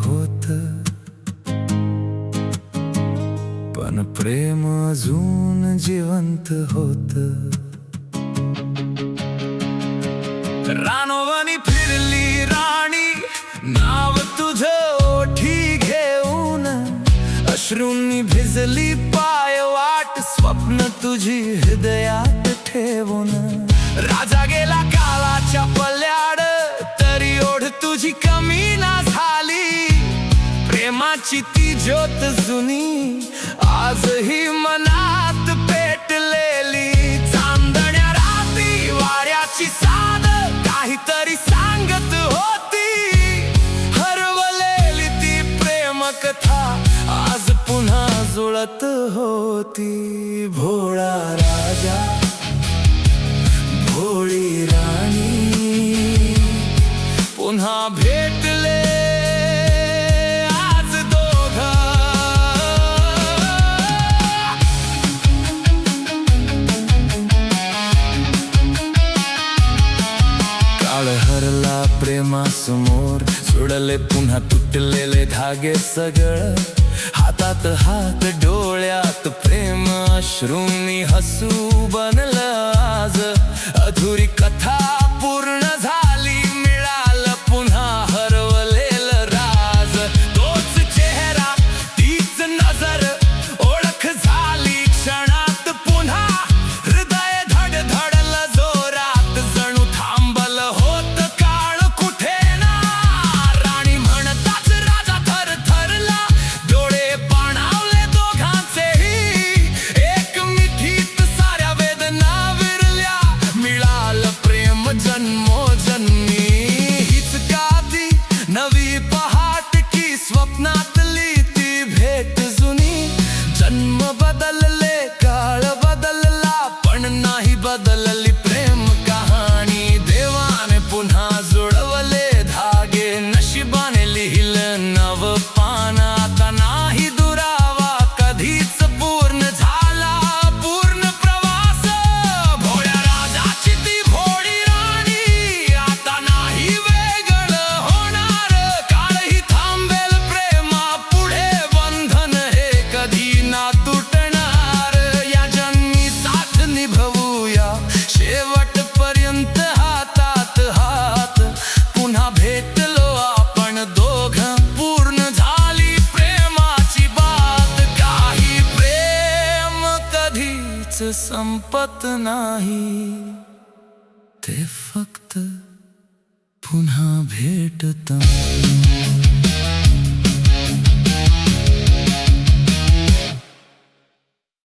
होत, पण प्रेम अजून जिवंत होत. रानोवनी फिरली राणी, नाव तुझं ओठी घेऊन, अश्रूंनी भिजली पायवाट, स्वप्न तुझी हृदयात ठेवून. राजा गेला काळाच्या पल्याड, तरी ओढ तुझी कमी ना झाली. प्रेमाची ती ज्योत जुनी आजही मनात पेटलेली. चांदण्या रात्री वाऱ्याची साद काहीतरी सांगत होती. हरवलेली ती प्रेम कथा आज पुन्हा जुळत होती. भोळा राजा भोळी राणी पुन्हा भेटले आज दोघं. काळ हरला प्रेमासमोर, सोडले पुन्हा तुटलेले धागे सगळं. हातात हात डोळ्यात प्रेम, अश्रूंनी हसू बनलं आज. अधुरी कथा पूर्ण झाली, मिळालं पुन्हा हरवलेलं राज. तोच चेहरा तीच नजर, ओळख झाली क्षणात पुन्हा. हृदय धडधडलं जोरात, जणू थांबलं होत काळ कुठे ना. राणी म्हणताच राजा थरथरला, डोळे पाणावले दोघांचेही. एक मिठीत साऱ्या वेदना विरल्या, मिळालं प्रेम जन्मोजन्मी. हीच का ती नवी पहाट की स्वप्नातली ती भेट जुनी. जन्म बदलले काळ बदलला, पण नाही बदलली प्रेम कहाणी. देवाने पुन्हा जुळवले धागे, नशिबाने लिहिलं नव पान. आता नाही दुरावा कधीच पूर्ण झाला पूर्ण प्रवास. भोळ्या राजाची ती भोळी राणी, आता नाही वेगळं होणार. काळही थांबेल प्रेमा पुढे, बंधन हे कधी ना तुटणार. या जन्मी साथ निभवूया शेवटपर्यंत, हातात हात पुन्हा भेटलो आपण दोघं. पूर्ण झाली प्रेमाची बात, काही प्रेम कधीच संपत नाही. ते फक्त पुन्हा भेटत.